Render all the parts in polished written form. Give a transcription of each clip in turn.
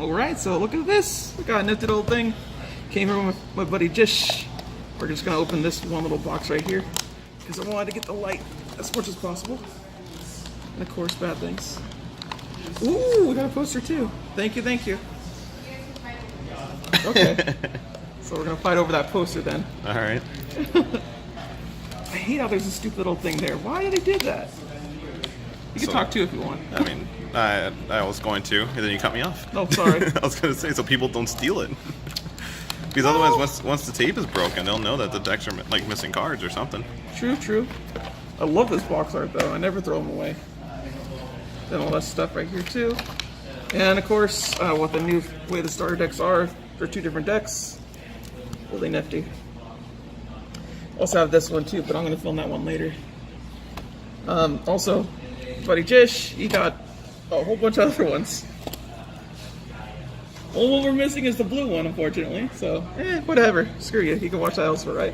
Alright, so look at this. We got a nifty little thing. Came here with my buddy Jish. We're just gonna open this one little box right here because I wanted to get the light as much as possible. And of course, bad things. Ooh, we got a poster too. Thank you, thank you. Okay. So we're gonna fight over that poster then. Alright. I hate how there's a stupid little thing there. Why did they do that? You can talk too if you want. I mean, I was going to, and then you cut me off. No, sorry. I was going to say, so people don't steal it. Because otherwise, once the tape is broken, they'll know that the decks are like missing cards or something. True, true. I love this box art though. I never throw them away. Then all that stuff right here too. And of course, what the new way the starter decks are. They're two different decks. Really nifty. Also have this one too, but I'm going to film that one later. Also, buddy Jish, he got a whole bunch of other ones. Only one we're missing is the blue one, unfortunately. So, whatever. Screw you. You can watch that elsewhere, right?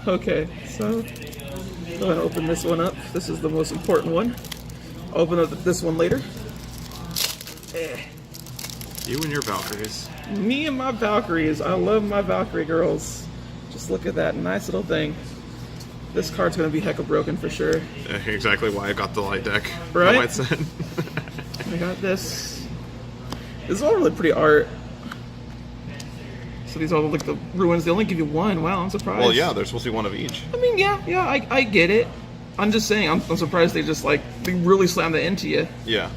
Okay, so go ahead and open this one up. This is the most important one. I'll open up this one later. You and your Valkyries. Me and my Valkyries. I love my Valkyrie girls. Just look at that nice little thing. This card's gonna be hecka broken for sure. Exactly why I got the light deck. Right? The light set. I got this. This is all really pretty art. So these are like the ruins. They only give you one. Wow, I'm surprised. Well, yeah, there's supposed to be one of each. I mean, yeah, I get it. I'm just saying, I'm surprised they just like, they really slam that into you. Yeah.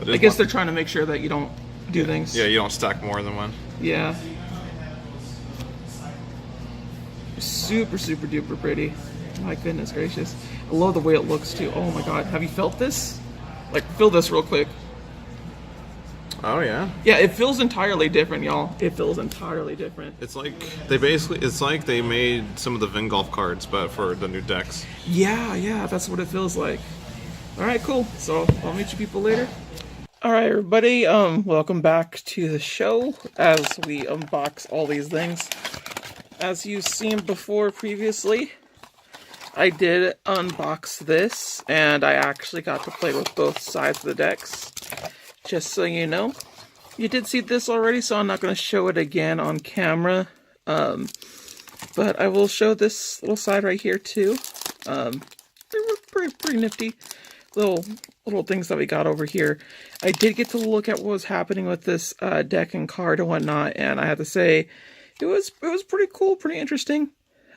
I guess they're trying to make sure that you don't do things. Yeah, you don't stack more than one. Yeah. Super, super duper pretty. My goodness gracious. I love the way it looks too. Oh my god. Have you felt this? Like, feel this real quick. Oh, yeah? Yeah, it feels entirely different, y'all. It feels entirely different. It's like, it's like they made some of the Vingolf cards, but for the new decks. Yeah, that's what it feels like. Alright, cool. So, I'll meet you people later. Alright, everybody, welcome back to the show as we unbox all these things. As you've seen before previously, I did unbox this, and I actually got to play with both sides of the decks. Just so you know. You did see this already, so I'm not going to show it again on camera. But I will show this little side right here, too. Pretty nifty little things that we got over here. I did get to look at what was happening with this deck and card and whatnot, and I have to say, it was pretty cool, pretty interesting.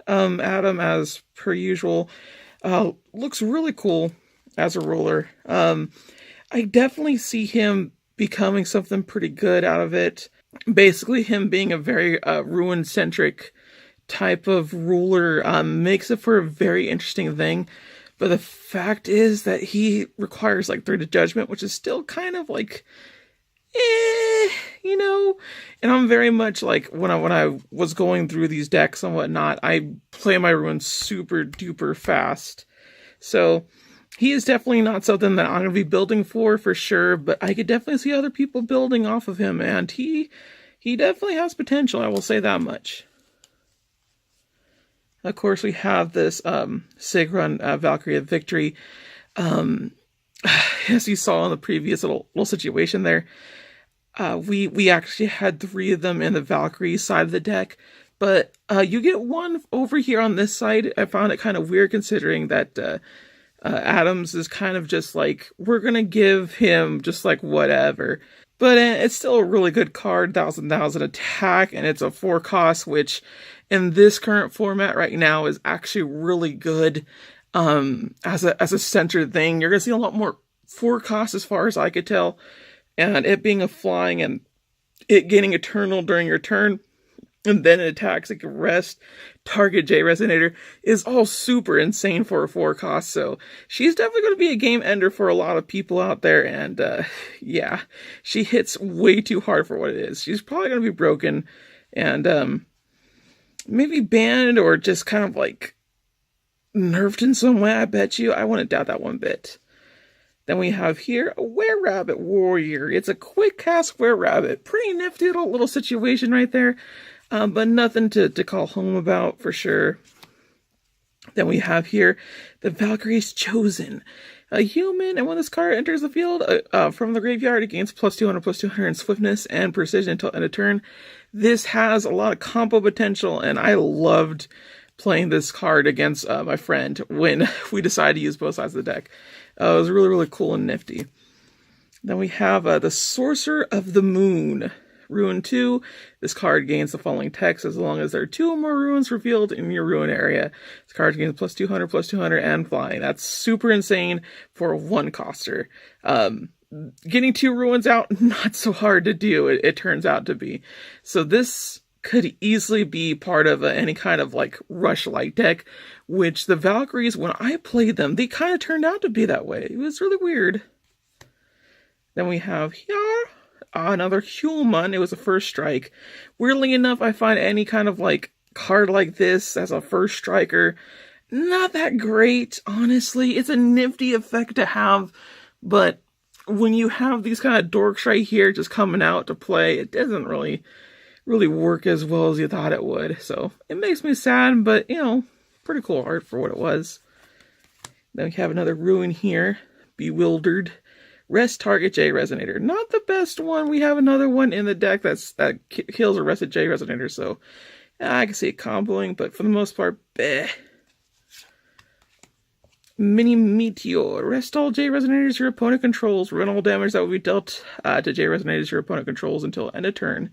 Adam, as per usual, looks really cool as a ruler. I definitely see him becoming something pretty good out of it. Basically, him being a very ruin-centric type of ruler makes it for a very interesting thing. But the fact is that he requires like 3 to Judgment, which is still kind of like, you know. And I'm very much like, when I was going through these decks and whatnot, I play my ruins super duper fast. So he is definitely not something that I'm going to be building for sure, but I could definitely see other people building off of him, and he definitely has potential, I will say that much. Of course, we have this Sigrun Valkyrie of Victory. As you saw in the previous little situation there, we actually had 3 of them in the Valkyrie side of the deck, but you get one over here on this side. I found it kind of weird considering that Adams is kind of just like, we're gonna give him just like whatever. But it's still a really good card, 1,000 attack, and it's a 4 cost, which in this current format right now is actually really good as a centered thing. You're gonna see a lot more 4 costs as far as I could tell, and it being a flying and it getting eternal during your turn, and then it attacks, it can rest, target J Resonator, is all super insane for a 4 cost, so she's definitely going to be a game ender for a lot of people out there, and yeah, she hits way too hard for what it is. She's probably going to be broken, and maybe banned, or just kind of like nerfed in some way, I bet you. I wouldn't doubt that one bit. Then we have here a Were-Rabbit Warrior. It's a quick cast Were-Rabbit. Pretty nifty little situation right there. But nothing to call home about for sure. Then we have here the Valkyrie's Chosen. A human, and when this card enters the field from the graveyard, it gains +200/+200 in swiftness and precision until end of turn. This has a lot of combo potential, and I loved playing this card against my friend when we decided to use both sides of the deck. It was really, really cool and nifty. Then we have the Sorcerer of the Moon. Ruin 2, this card gains the following text as long as there are 2 or more ruins revealed in your ruin area. This card gains +200/+200 and flying. That's super insane for a 1-coster. Getting 2 ruins out, not so hard to do, it turns out to be. So this could easily be part of any kind of like rush light deck, which the Valkyries, when I played them, they kind of turned out to be that way. It was really weird. Then we have here another human. It was a first strike. Weirdly enough, I find any kind of like card like this as a first striker not that great, honestly. It's a nifty effect to have, but when you have these kind of dorks right here just coming out to play, it doesn't really work as well as you thought it would. So it makes me sad, but you know, pretty cool art for what it was. Then we have another ruin here, Bewildered. Rest target J Resonator. Not the best one. We have another one in the deck that kills a rested J Resonator, so yeah, I can see it comboing, but for the most part, bleh. Mini Meteor. Rest all J Resonators your opponent controls. Run all damage that will be dealt to J Resonators your opponent controls until end of turn.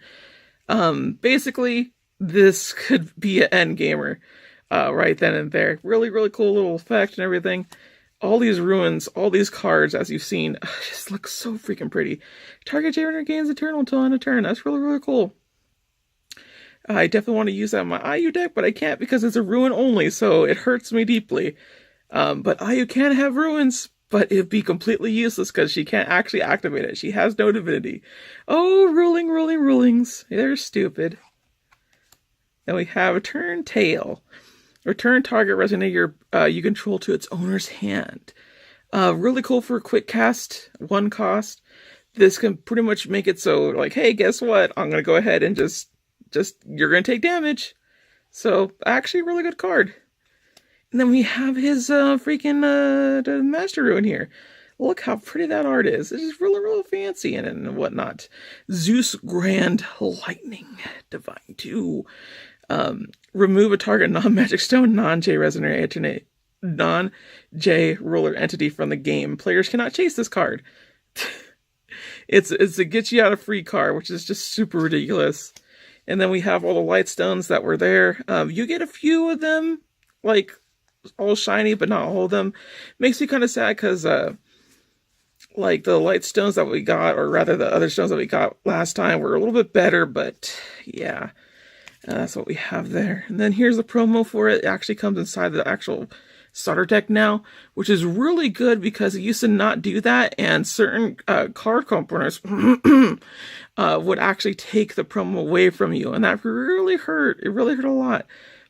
Basically, this could be an end gamer right then and there. Really, really cool little effect and everything. All these ruins, all these cards, as you've seen, just look so freaking pretty. Target J Runner gains Eternal until end of turn. That's really, really cool. I definitely want to use that in my IU deck, but I can't because it's a ruin only, so it hurts me deeply. But IU can have ruins, but it'd be completely useless because she can't actually activate it. She has no divinity. Oh, rulings. They're stupid. Then we have a Turn Tail. Return target resonator you control to its owner's hand. Really cool for a quick cast, 1 cost. This can pretty much make it so, like, hey, guess what? I'm going to go ahead and just you're going to take damage. So, actually, really good card. And then we have his freaking Master Ruin here. Look how pretty that art is. It's just really, really fancy and whatnot. Zeus Grand Lightning. Divine 2. Remove a target non-magic stone, non-J Resonator, non-J ruler entity from the game. Players cannot chase this card. It's a get you out of free card, which is just super ridiculous. And then we have all the light stones that were there. You get a few of them, like all shiny, but not all of them. Makes me kind of sad because like the light stones that we got, or rather the other stones that we got last time, were a little bit better, but yeah. That's what we have there. And then here's the promo for it. It actually comes inside the actual starter deck now, which is really good because it used to not do that, and certain card components would actually take the promo away from you, and that really hurt. It really hurt a lot.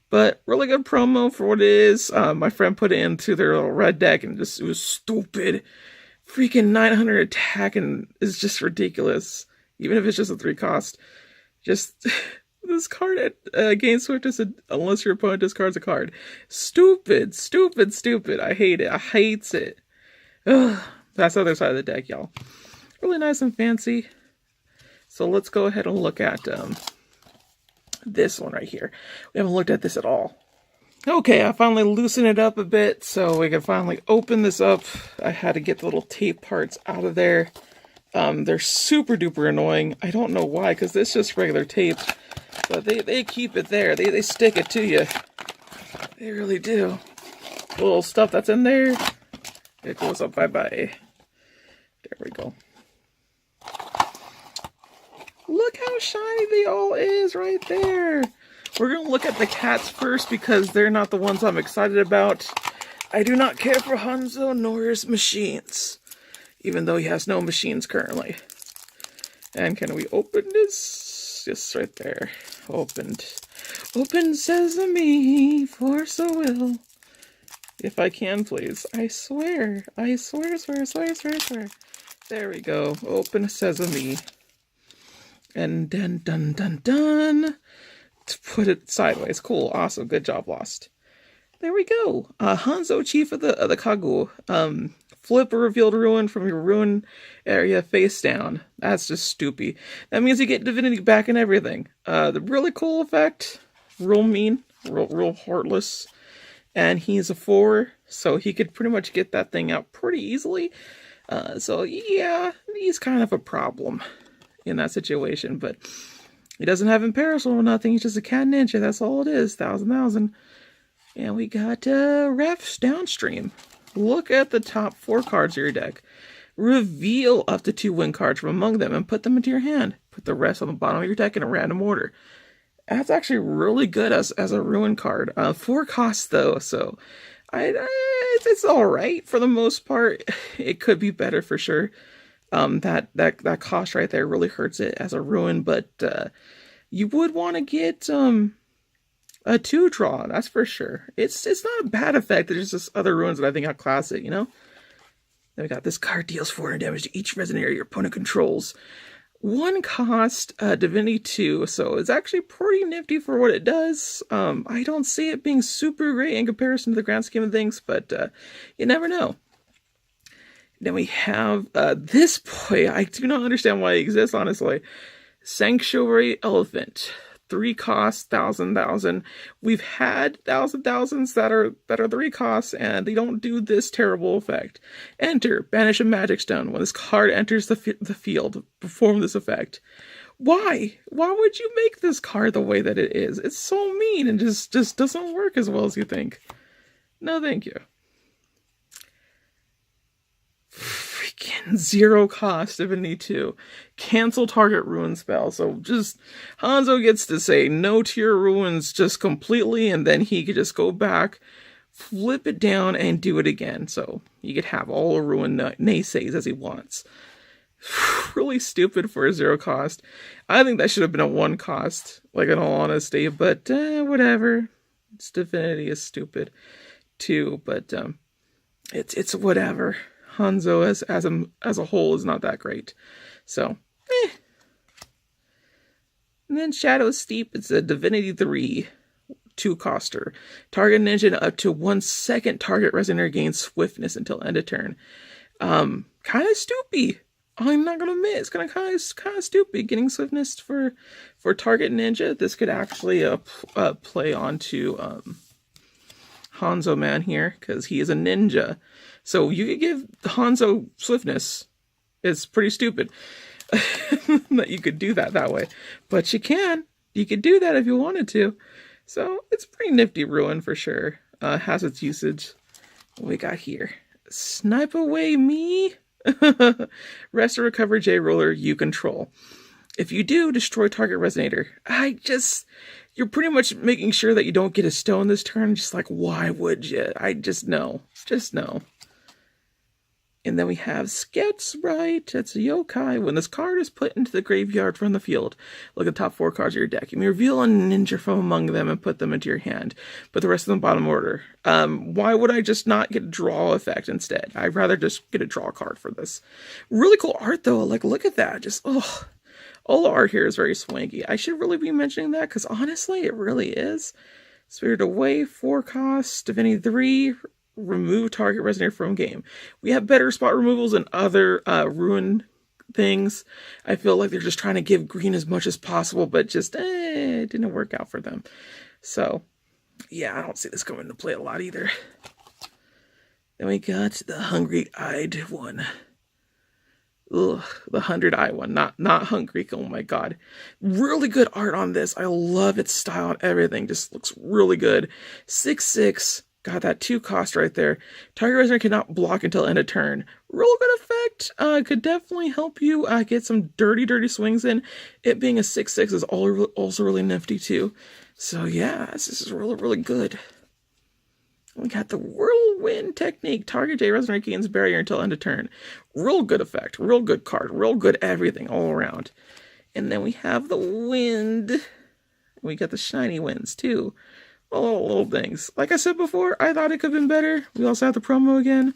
But really good promo for what it is. My friend put it into their little red deck, and it was stupid. Freaking 900 attack, and it's just ridiculous. Even if it's just a 3 cost. Just... This card gains swiftness unless your opponent discards a card. Stupid. I hate it. I hates it. Ugh. That's the other side of the deck, y'all. Really nice and fancy. So let's go ahead and look at this one right here. We haven't looked at this at all. Okay, I finally loosened it up a bit so we can finally open this up. I had to get the little tape parts out of there. They're super duper annoying. I don't know why, because this is just regular tape. But they keep it there. They stick it to you. They really do. The little stuff that's in there, it goes up bye-bye. There we go. Look how shiny they all is right there. We're going to look at the cats first because they're not the ones I'm excited about. I do not care for Hanzo nor his machines. Even though he has no machines currently. And can we open this? Just right there. Opened. Open sesame, for so will. If I can, please. I swear. Swear. There we go. Open sesame. And then, dun. To put it sideways. Cool. Awesome. Good job, Lost. There we go. Hanzo, chief of the Kagu. Flip a revealed ruin from your ruin area face down. That's just stupid. That means you get divinity back and everything. The really cool effect, real mean, real heartless. And he's a 4, so he could pretty much get that thing out pretty easily. So yeah, he's kind of a problem in that situation, but he doesn't have imperishable or nothing. He's just a cat ninja. That's all it is. 1,000. And we got refs downstream. Look at the top 4 cards of your deck. Reveal up to 2 win cards from among them and put them into your hand. Put the rest on the bottom of your deck in a random order. That's actually really good as a ruin card. 4 costs though, so it's all right for the most part. It could be better for sure. That cost right there really hurts it as a ruin, but you would want to get a 2 draw, that's for sure. It's not a bad effect. There's just other ruins that I think outclass it, you know? Then we got this card deals 400 damage to each resonator your opponent controls. 1 cost, Divinity 2, so it's actually pretty nifty for what it does. I don't see it being super great in comparison to the grand scheme of things, but you never know. Then we have this boy. I do not understand why he exists, honestly. Sanctuary Elephant. 3 costs, 1,000. We've had 1,000s that are 3 costs, and they don't do this terrible effect. Enter, banish a magic stone. When this card enters the field, perform this effect. Why? Why would you make this card the way that it is? It's so mean and just doesn't work as well as you think. No, thank you. Freaking 0 cost Divinity 2. Cancel target ruin spell. So just Hanzo gets to say no to your ruins just completely, and then he could just go back, flip it down, and do it again. So you could have all the ruin naysays as he wants. Really stupid for a 0 cost. I think that should have been a 1 cost, like in all honesty, but whatever. It's Divinity is stupid too, but it's whatever. Hanzo as a whole is not that great. So, And then Shadow Steep, it's a Divinity 3, 2 coster. Target ninja up to 1 second target resonator gains swiftness until end of turn. Kind of stoopy. I'm not gonna admit, it's kind of stupid getting swiftness for target ninja. This could actually play onto Hanzo man here, because he is a ninja. So you could give Hanzo swiftness. It's pretty stupid that you could do that way. But you can. You could do that if you wanted to. So it's pretty nifty ruin for sure. Has its usage. What we got here? Snipe away me. Rest or recover J roller you control. If you do, destroy target resonator. You're pretty much making sure that you don't get a stone this turn. Just like, why would you? No. Just no. And then we have Scouts Right. It's a yokai. When this card is put into the graveyard from the field, look at the top 4 cards of your deck. You may reveal a ninja from among them and put them into your hand. Put the rest of them in bottom order. Why would I just not get a draw effect instead? I'd rather just get a draw card for this. Really cool art though. Like, look at that. All the art here is very swanky. I should really be mentioning that because honestly, it really is. Spirit Away, 4 costs. Divinity 3. Remove target resonator from game. We have better spot removals and other ruin things. I feel like they're just trying to give green as much as possible, but just it didn't work out for them. So yeah, I don't see this coming into play a lot either. Then we got the hungry-eyed one. Ugh, the 100-eye one, not hungry. Oh my god, really good art on this. I love its style and everything. Just looks really good. 6/6. Got that 2 cost right there. Target resonator cannot block until end of turn. Real good effect. Could definitely help you get some dirty swings in. It being a 6/6 is also really nifty too. So yeah, this is really good. We got the Whirlwind Technique. Target J resonator gains barrier until end of turn. Real good effect. Real good card. Real good everything all around. And then we have the Wind. We got the Shiny Winds too. All little things. Like I said before, I thought it could have been better. We also have the promo again,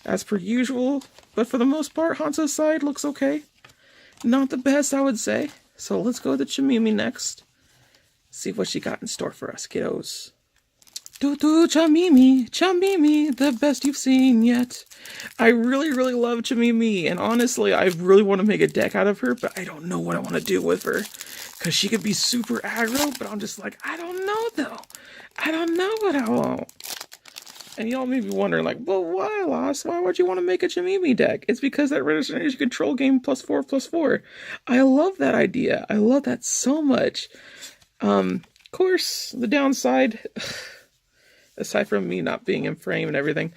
as per usual. But for the most part, Hanzo's side looks okay. Not the best, I would say. So let's go to Chimimi next. See what she got in store for us, kiddos. Do do Chamimi, Chamimi, the best you've seen yet. I really, really love Chamimi, and honestly, I really want to make a deck out of her, but I don't know what I want to do with her. Because she could be super aggro, but I'm just like, I don't know though. I don't know what I want. And y'all may be wondering, like, well, why, Lost? Why would you want to make a Chamimi deck? It's because that Regeneration Control game +4/+4. I love that idea. I love that so much. Of course, the downside, aside from me not being in frame and everything,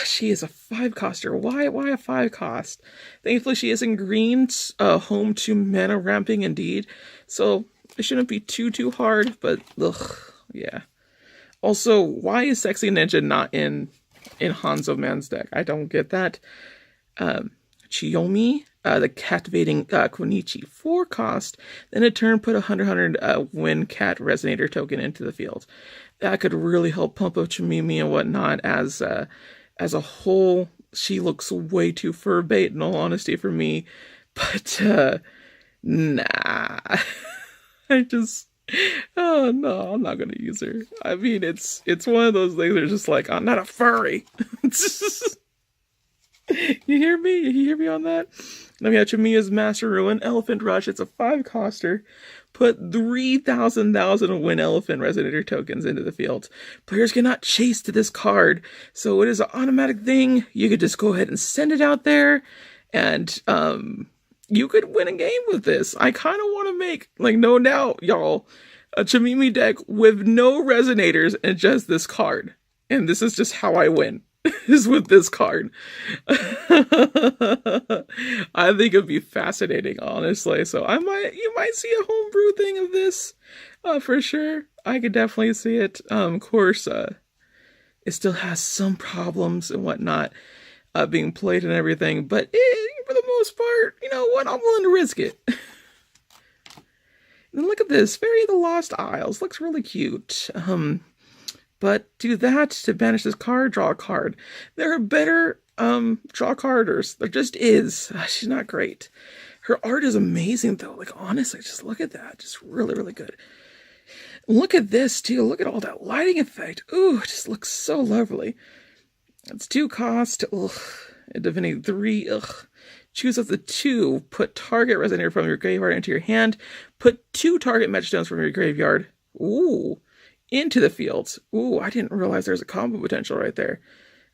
she is a 5-coster. Why a 5-cost? Thankfully, she is in green, home to mana ramping indeed. So it shouldn't be too hard, but ugh, yeah. Also, why is Sexy Ninja not in Hanzo Man's deck? I don't get that. Chiyomi, the captivating Konichi, 4-cost. Then in turn, put a 100 win cat resonator token into the field. That could really help pump up Chamimi and whatnot. As a whole, she looks way too fur bait, in all honesty, for me. But nah, I just. Oh no, I'm not gonna use her. I mean, it's one of those things that are just like, I'm not a furry. You hear me? You hear me on that? Then we have Chimiya's Master Ruin, Elephant Rush. It's a 5-coster. Put 3,000 win Elephant Resonator tokens into the field. Players cannot chase to this card, so it is an automatic thing. You could just go ahead and send it out there, and you could win a game with this. I kind of want to make, like, no doubt, y'all, a Chamimi deck with no resonators and just this card. And this is just how I win, is with this card. I think it'd be fascinating, honestly. So you might see a homebrew thing of this, for sure. I could definitely see it. Of course, it still has some problems and whatnot. Being played and everything, but for the most part, you know what? I'm willing to risk it. And look at this, Fairy of the Lost Isles. Looks really cute. But do that to banish this card, draw a card. There are better draw carders. There just is. She's not great. Her art is amazing though. Like honestly, just look at that. Just really, really good. Look at this too. Look at all that lighting effect. Ooh, it just looks so lovely. It's 2-cost. Ugh. Divinity 3. Ugh. Choose of the 2. Put target resonator from your graveyard into your hand. Put 2 target match stones from your graveyard. Ooh. Into the field. Ooh, I didn't realize there's a combo potential right there.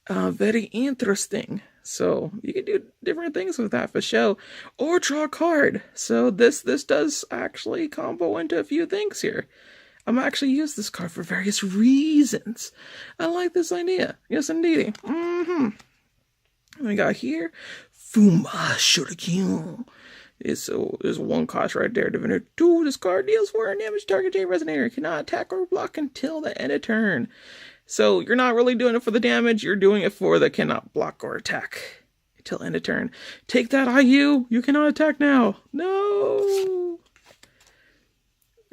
Very interesting. So you can do different things with that for show. Or draw a card. So this does actually combo into a few things here. I'm actually use this card for various reasons. I like this idea. Yes, indeed. We got here, Fuma Shuriken. There's 1-cost right there. Divinity 2. This card deals 4 damage. Target J Resonator cannot attack or block until the end of turn. So you're not really doing it for the damage. You're doing it for the cannot block or attack until end of turn. Take that, IU. You cannot attack now. No.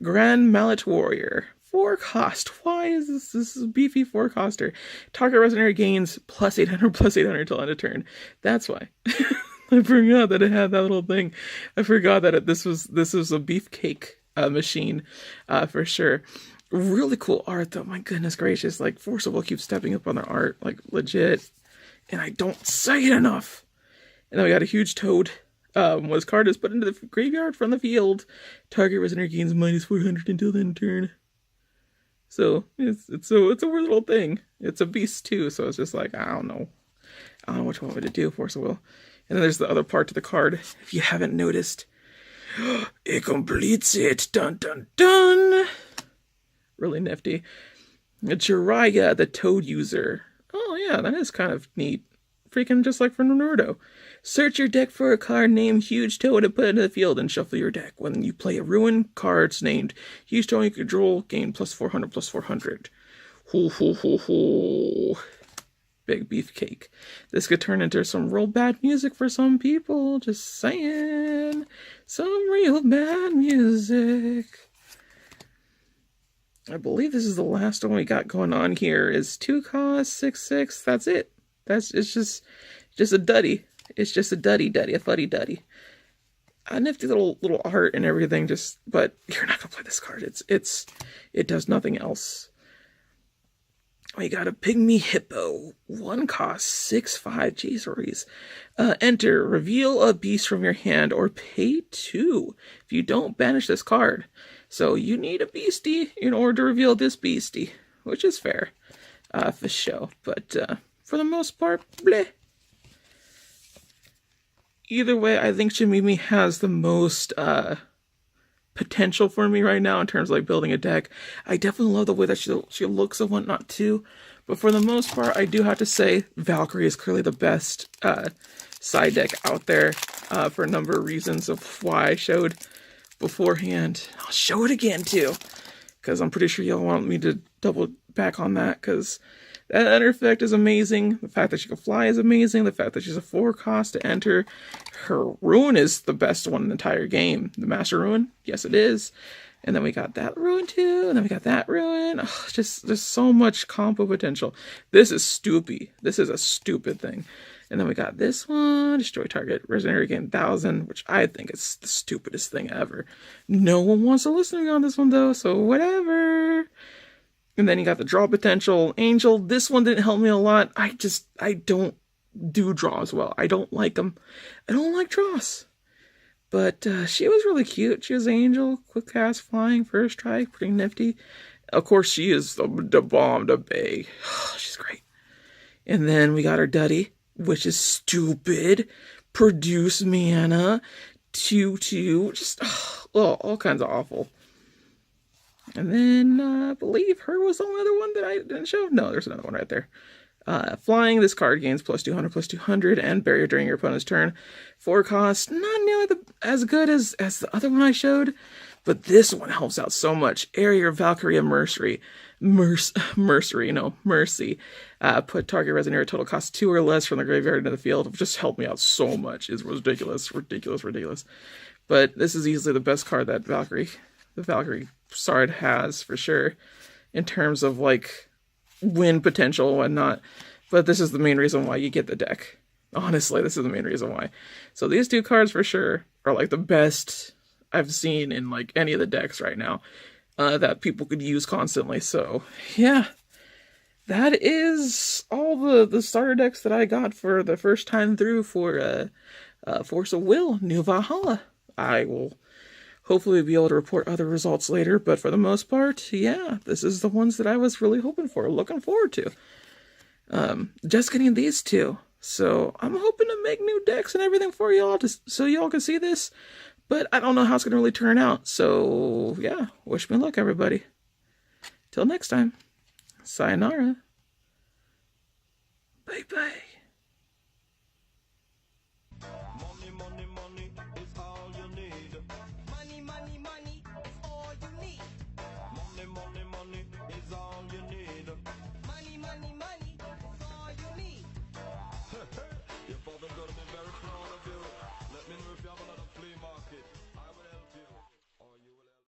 Grand Mallet Warrior. 4-cost. Why is this? This is a beefy 4-coster. Target Resonator gains +800 till end of turn. That's why. I forgot that it had that little thing. I forgot that this was a beefcake machine, for sure. Really cool art though. My goodness gracious. Like Forcible keeps stepping up on their art, like legit. And I don't say it enough. And then we got a huge toad. Was card is put into the graveyard from the field. Target resonator gains -400 until the end of turn. So it's a weird little thing. It's a beast too, so it's just like I don't know what you want me to do, Forcible. And then there's the other part to the card. If you haven't noticed, it completes it. Dun dun dun. Really nifty. Jiraiya, the Toad user. Oh yeah, that is kind of neat. Freaking just like from Naruto. Search your deck for a card named Huge Toad and put it into the field and shuffle your deck. When you play a ruin, cards named Huge Toad you control gain +400/+400. Ho ho ho ho. Big beefcake. This could turn into some real bad music for some people. Just saying. Some real bad music. I believe this is the last one we got going on here. Is 2-cost, 6/6. That's it. It's just a duddy. It's just a duddy, a fuddy-duddy. A nifty little art and everything, but you're not gonna play this card. It does nothing else. We got a pygmy hippo. One cost 6/5. Jeez Louise. Enter. Reveal a beast from your hand or pay 2 if you don't banish this card. So you need a beastie in order to reveal this beastie, which is fair for show. But for the most part, bleh. Either way, I think Shamimi has the most potential for me right now in terms of like building a deck. I definitely love the way that she looks and whatnot too. But for the most part, I do have to say Valkyrie is clearly the best side deck out there for a number of reasons of why I showed beforehand. I'll show it again too, because I'm pretty sure you'll want me to double back on that, because that enter effect is amazing. The fact that she can fly is amazing. The fact that she's a 4 cost to enter. Her rune is the best one in the entire game. The Master Rune, yes it is. And then we got that rune too. And then we got that rune. Oh, just there's so much combo potential. This is stupid. This is a stupid thing. And then we got this one. Destroy target. Resident gain 1,000, which I think is the stupidest thing ever. No one wants to listen to me on this one though, so whatever. And then you got the draw potential. Angel, this one didn't help me a lot. I don't do draws well. I don't like them. I don't like draws. But she was really cute. She was Angel, quick cast, flying, first strike, pretty nifty. Of course, she is the bomb, the bay. She's great. And then we got our Duddy, which is stupid. Produce mana, 2/2, just all kinds of awful. And then I believe her was the only other one that I didn't show. No, there's another one right there. Flying, this card gains +200/+200 and barrier during your opponent's turn. 4 cost, not nearly as good as the other one I showed, but this one helps out so much. Area Valkyria Mercy. Put target Resonator total cost 2 or less from the graveyard into the field. Just helped me out so much. It's ridiculous. But this is easily the best card that the Valkyrie Sard has for sure, in terms of like win potential and whatnot. But this is the main reason why you get the deck. Honestly, this is the main reason why. So these 2 cards for sure are like the best I've seen in like any of the decks right now that people could use constantly. So yeah, that is all the starter decks that I got for the first time through for Force of Will, New Valhalla. I will hopefully be able to report other results later, but for the most part, yeah, this is the ones that I was really hoping for, looking forward to. Just getting these 2. So I'm hoping to make new decks and everything for y'all, so y'all can see this. But I don't know how it's going to really turn out. So yeah, wish me luck, everybody. Till next time, sayonara. Bye-bye.